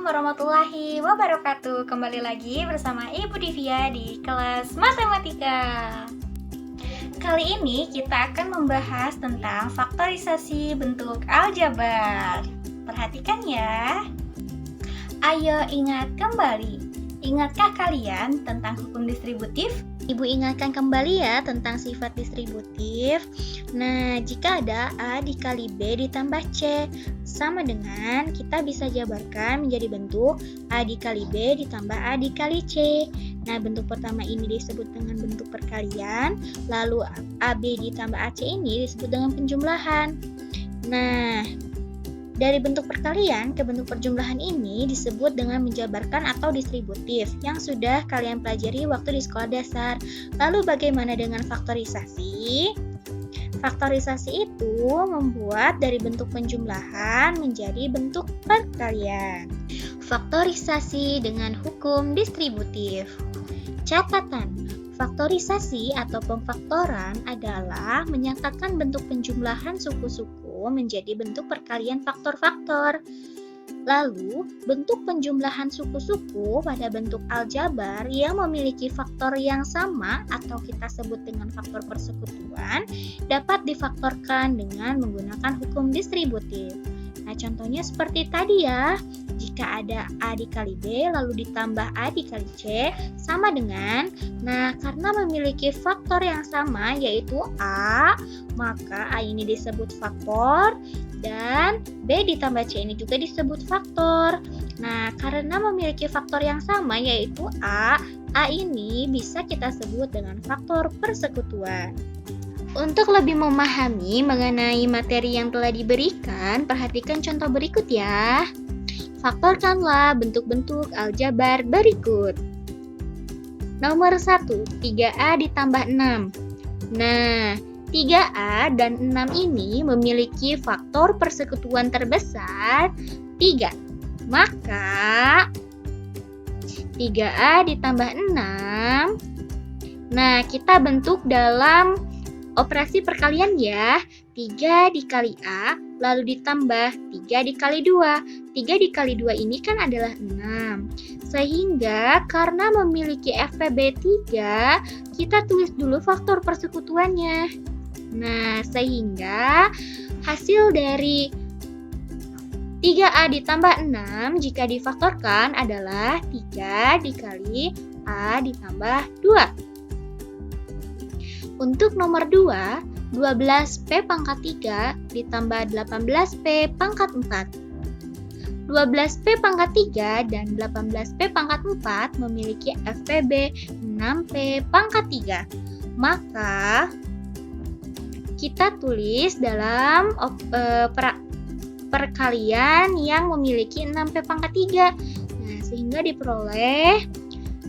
warahmatullahi wabarakatuh. Kembali lagi bersama Ibu Divya di kelas matematika. Kali ini kita akan membahas tentang faktorisasi bentuk aljabar. Perhatikan ya. Ayo ingat kembali. Ingatkah kalian tentang hukum distributif? Ibu ingatkan kembali ya tentang sifat distributif. Nah, jika ada A dikali B ditambah C, sama dengan kita bisa jabarkan menjadi bentuk A dikali B ditambah A dikali C. Nah, bentuk pertama ini disebut dengan bentuk perkalian, lalu AB ditambah AC ini disebut dengan penjumlahan. Nah, dari bentuk perkalian ke bentuk perjumlahan ini disebut dengan menjabarkan atau distributif yang sudah kalian pelajari waktu di sekolah dasar. Lalu bagaimana dengan faktorisasi? Faktorisasi itu membuat dari bentuk penjumlahan menjadi bentuk perkalian. Faktorisasi dengan hukum distributif. Catatan, faktorisasi atau pemfaktoran adalah menyatakan bentuk penjumlahan suku-suku menjadi bentuk perkalian faktor-faktor. Lalu, bentuk penjumlahan suku-suku pada bentuk aljabar yang memiliki faktor yang sama atau kita sebut dengan faktor persekutuan dapat difaktorkan dengan menggunakan hukum distributif. Nah, contohnya seperti tadi ya. Jika ada A dikali B lalu ditambah A dikali C sama dengan, nah karena memiliki faktor yang sama yaitu A, maka A ini disebut faktor dan B ditambah C ini juga disebut faktor. Nah, karena memiliki faktor yang sama yaitu A ini bisa kita sebut dengan faktor persekutuan. Untuk lebih memahami mengenai materi yang telah diberikan, perhatikan contoh berikut ya. Faktorkanlah bentuk-bentuk aljabar berikut. Nomor 1, 3A ditambah 6. Nah, 3A dan 6 ini memiliki faktor persekutuan terbesar 3. Maka 3A ditambah 6. Nah, kita bentuk dalam operasi perkalian ya. 3 dikali A lalu ditambah 3 dikali 2. 3 dikali 2 ini kan adalah 6. Sehingga karena memiliki FPB 3, kita tulis dulu faktor persekutuannya. Nah, sehingga hasil dari 3A ditambah 6 jika difaktorkan adalah 3 dikali A ditambah 2. Untuk nomor 2, 12P pangkat 3 ditambah 18P pangkat 4. 12P pangkat 3 dan 18P pangkat 4 memiliki FPB 6P pangkat 3. Maka, kita tulis dalam perkalian yang memiliki 6P pangkat 3. Nah, sehingga diperoleh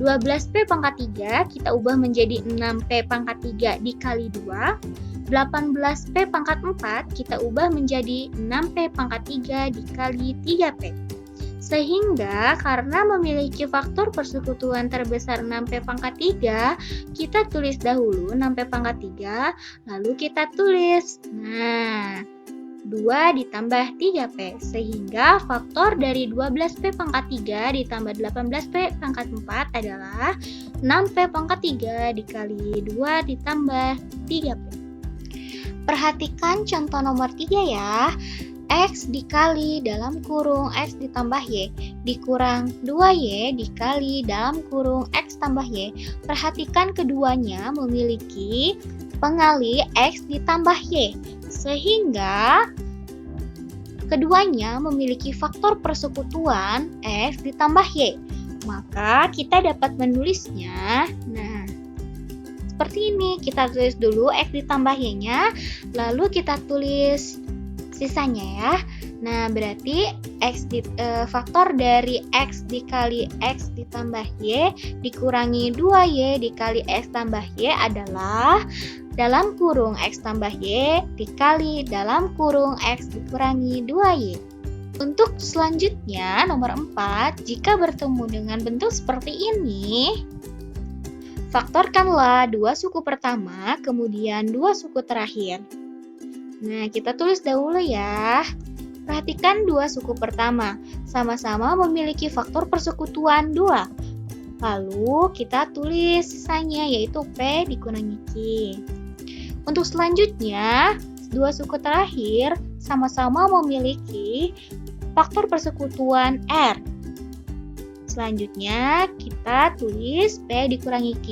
12P pangkat 3 kita ubah menjadi 6P pangkat 3 dikali 2. 18P pangkat 4 kita ubah menjadi 6P pangkat 3 dikali 3P. Sehingga karena memiliki faktor persekutuan terbesar 6P pangkat 3, kita tulis dahulu 6P pangkat 3, lalu kita tulis. Nah, 2 ditambah 3P, sehingga faktor dari 12P pangkat 3 ditambah 18P pangkat 4 adalah 6P pangkat 3 dikali 2 ditambah 3P. Perhatikan contoh nomor 3 ya. X dikali dalam kurung X ditambah Y dikurang 2Y dikali dalam kurung X tambah Y. Perhatikan keduanya memiliki pengali X ditambah Y. Sehingga keduanya memiliki faktor persekutuan X ditambah Y. Maka kita dapat menulisnya. Nah, seperti ini. Kita tulis dulu X ditambah Y-nya, lalu kita tulis sisanya ya. Nah, berarti faktor dari X dikali X ditambah Y dikurangi 2Y dikali X tambah Y adalah dalam kurung X tambah Y dikali dalam kurung X dikurangi 2Y. Untuk selanjutnya, nomor 4, jika bertemu dengan bentuk seperti ini, faktorkanlah 2 suku pertama, kemudian 2 suku terakhir. Nah, kita tulis dahulu ya. Perhatikan dua suku pertama, sama-sama memiliki faktor persekutuan 2. Lalu kita tulis sisanya yaitu P dikurangi Q. Untuk selanjutnya, dua suku terakhir sama-sama memiliki faktor persekutuan R. Selanjutnya kita tulis P dikurangi Q.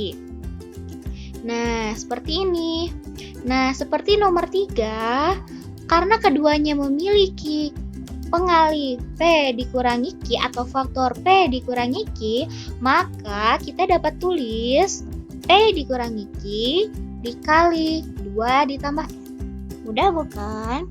Nah, seperti ini. Nah, seperti nomor 3, karena keduanya memiliki pengalih P dikurangi Q atau faktor P dikurangi Q, maka kita dapat tulis P dikurangi Q dikali 2 ditambah Q. Mudah bukan?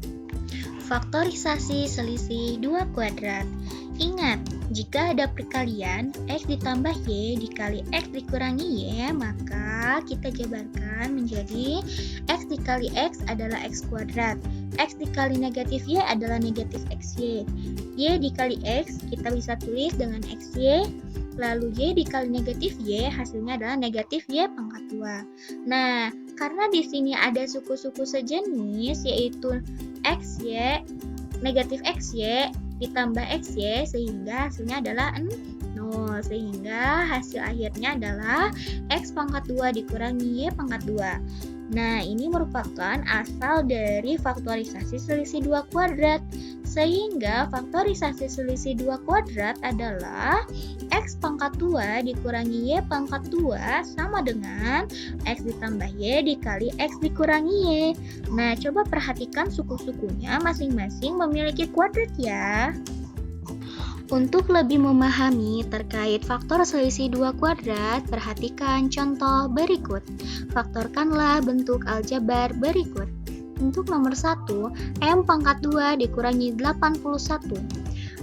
Faktorisasi selisih 2 kuadrat. Ingat, jika ada perkalian X ditambah Y dikali X dikurangi Y, maka kita jabarkan menjadi X dikali X adalah X kuadrat. X dikali negatif Y adalah negatif XY. Y dikali X kita bisa tulis dengan XY. Lalu Y dikali negatif Y hasilnya adalah negatif Y pangkat 2. Nah, karena di sini ada suku-suku sejenis yaitu XY, negatif XY ditambah XY sehingga hasilnya adalah 0. Sehingga hasil akhirnya adalah X pangkat 2 dikurangi Y pangkat 2. Nah, ini merupakan asal dari faktorisasi selisih 2 kuadrat. Sehingga faktorisasi selisih 2 kuadrat adalah X pangkat 2 dikurangi Y pangkat 2 sama dengan X ditambah Y dikali X dikurangi Y. Nah, coba perhatikan suku-sukunya masing-masing memiliki kuadrat ya. Untuk lebih memahami terkait faktor selisih 2 kuadrat, perhatikan contoh berikut. Faktorkanlah bentuk aljabar berikut. Untuk nomor 1, M pangkat 2 dikurangi 81.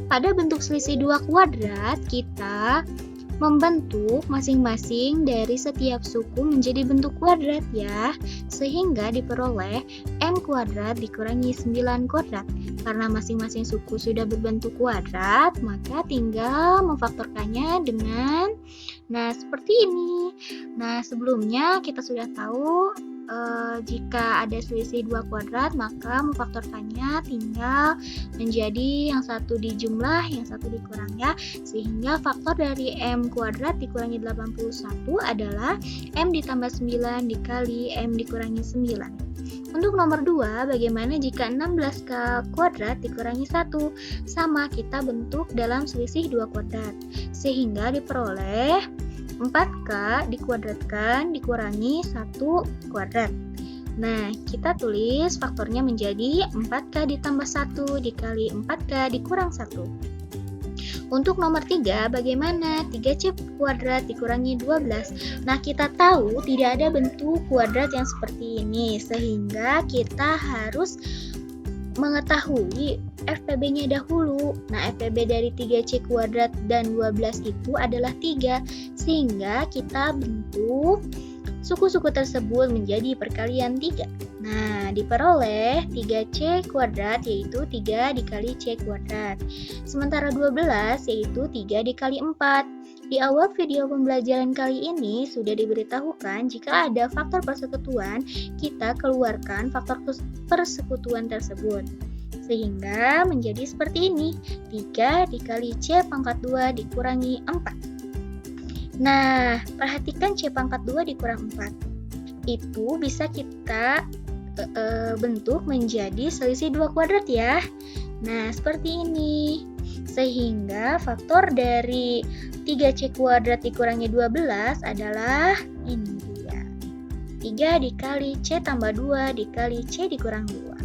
Pada bentuk selisih 2 kuadrat, kita membentuk masing-masing dari setiap suku menjadi bentuk kuadrat ya, sehingga diperoleh M kuadrat dikurangi 9 kuadrat. Karena masing-masing suku sudah berbentuk kuadrat, maka tinggal memfaktorkannya dengan seperti ini. Nah, sebelumnya kita sudah tahu jika ada selisih 2 kuadrat, maka memfaktorkannya tinggal menjadi yang satu dijumlah, yang satu dikurang ya. Sehingga faktor dari M kuadrat dikurangi 81 adalah M ditambah 9 dikali M dikurangi 9. Untuk nomor 2, bagaimana jika 16 kuadrat dikurangi 1? Sama, kita bentuk dalam selisih 2 kuadrat. Sehingga diperoleh 4K dikuadratkan dikurangi 1 kuadrat. Nah, kita tulis faktornya menjadi 4K ditambah 1 dikali 4K dikurang 1. Untuk nomor 3, bagaimana 3C kuadrat dikurangi 12? Nah, kita tahu tidak ada bentuk kuadrat yang seperti ini, sehingga kita harus mengetahui FPB-nya dahulu. Nah, FPB dari 3C kuadrat dan 12 itu adalah 3, sehingga kita bentuk suku-suku tersebut menjadi perkalian 3. Nah, diperoleh 3C kuadrat yaitu 3 dikali C kuadrat. Sementara 12 yaitu 3 dikali 4. Di awal video pembelajaran kali ini sudah diberitahukan jika ada faktor persekutuan, kita keluarkan faktor persekutuan tersebut. Sehingga menjadi seperti ini, 3 dikali C pangkat 2 dikurangi 4. Nah, perhatikan C pangkat 2 dikurang 4. Itu bisa kita bentuk menjadi selisih 2 kuadrat ya. Nah, seperti ini. Sehingga faktor dari 3C kuadrat dikurangi 12 adalah ini dia. 3 dikali C tambah 2 dikali C dikurang 2.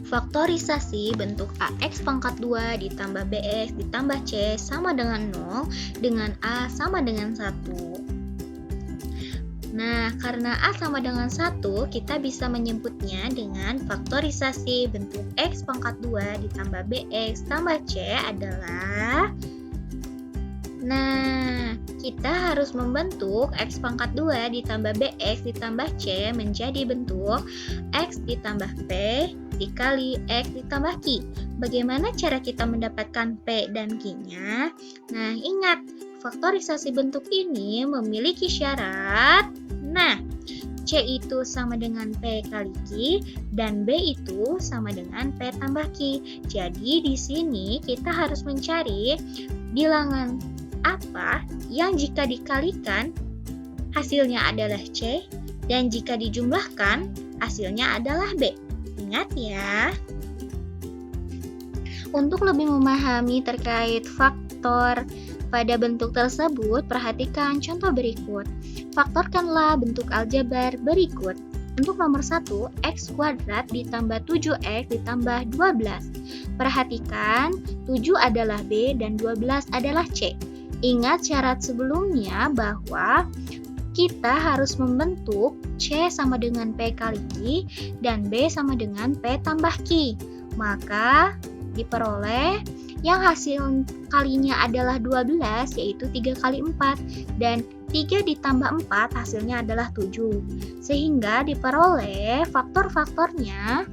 Faktorisasi bentuk AX pangkat 2 ditambah BX ditambah C sama dengan 0 dengan A sama dengan 1. Nah, karena A sama dengan 1, kita bisa menyebutnya dengan faktorisasi bentuk X pangkat 2 ditambah BX tambah C adalah. Nah, kita harus membentuk X pangkat 2 ditambah BX ditambah C menjadi bentuk X ditambah P dikali X ditambah Q. Bagaimana cara kita mendapatkan P dan Q-nya? Nah, ingat, faktorisasi bentuk ini memiliki syarat. Nah, C itu sama dengan P kali Q, dan B itu sama dengan P tambah Q. Jadi di sini kita harus mencari bilangan apa yang jika dikalikan hasilnya adalah C, dan jika dijumlahkan hasilnya adalah B. Ingat ya. Untuk lebih memahami terkait faktor pada bentuk tersebut, perhatikan contoh berikut. Faktorkanlah bentuk aljabar berikut. Untuk nomor 1, X kuadrat ditambah 7X ditambah 12. Perhatikan, 7 adalah B dan 12 adalah C. Ingat syarat sebelumnya bahwa kita harus membentuk C sama dengan P kali Q dan B sama dengan P tambah Q. Maka diperoleh yang hasil kalinya adalah 12, yaitu 3 kali 4, dan 3 ditambah 4 hasilnya adalah 7. Sehingga diperoleh faktor-faktornya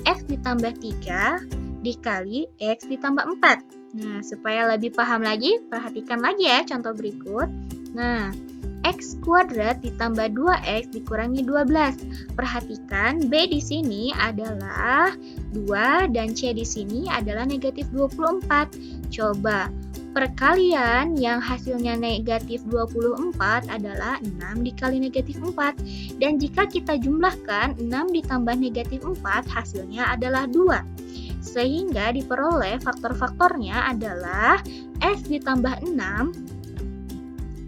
X ditambah 3 dikali X ditambah 4. Nah, supaya lebih paham lagi, perhatikan lagi ya contoh berikut. Nah, X kuadrat ditambah 2X dikurangi 12. Perhatikan B di sini adalah 2 dan C di sini adalah negatif 24. Coba perkalian yang hasilnya negatif 24 adalah 6 dikali negatif 4. Dan jika kita jumlahkan 6 ditambah negatif 4 hasilnya adalah 2. Sehingga diperoleh faktor-faktornya adalah X ditambah 6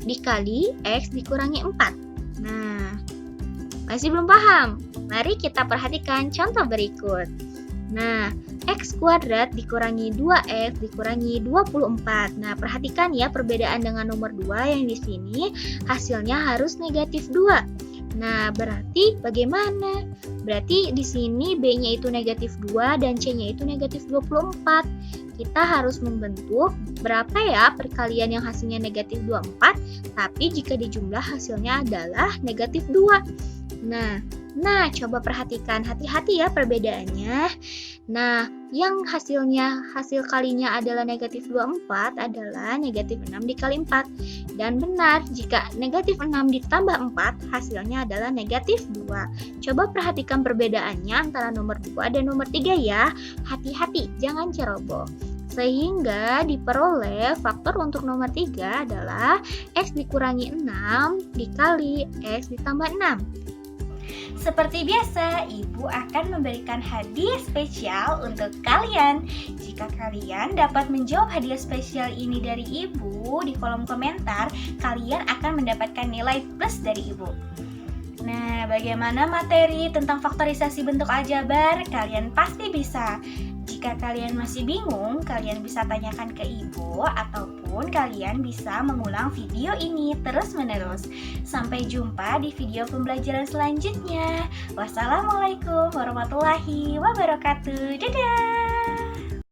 dikali X dikurangi 4. Nah, masih belum paham? Mari kita perhatikan contoh berikut. Nah, X kuadrat dikurangi 2X dikurangi 24. Nah, perhatikan ya perbedaan dengan nomor 2 yang di sini hasilnya harus negatif 2. Nah, berarti bagaimana? Berarti di sini B-nya itu negatif 2 dan C-nya itu negatif 24. Kita harus membentuk berapa ya perkalian yang hasilnya negatif 24, tapi jika dijumlah hasilnya adalah negatif 2. Nah, coba perhatikan, hati-hati ya perbedaannya. Nah, yang hasil kalinya adalah negatif 24 adalah negatif 6 dikali 4. Dan benar, jika negatif 6 ditambah 4, hasilnya adalah negatif 2. Coba perhatikan perbedaannya antara nomor 2 dan nomor 3 ya. Hati-hati, jangan ceroboh. Sehingga diperoleh faktor untuk nomor 3 adalah X dikurangi 6 dikali X ditambah 6. Seperti biasa, Ibu akan memberikan hadiah spesial untuk kalian. Jika kalian dapat menjawab hadiah spesial ini dari Ibu di kolom komentar, kalian akan mendapatkan nilai plus dari Ibu. Nah, bagaimana materi tentang faktorisasi bentuk aljabar? Kalian pasti bisa. Jika kalian masih bingung, kalian bisa tanyakan ke Ibu ataupun kalian bisa mengulang video ini terus-menerus. Sampai jumpa di video pembelajaran selanjutnya. Wassalamualaikum warahmatullahi wabarakatuh. Dadah!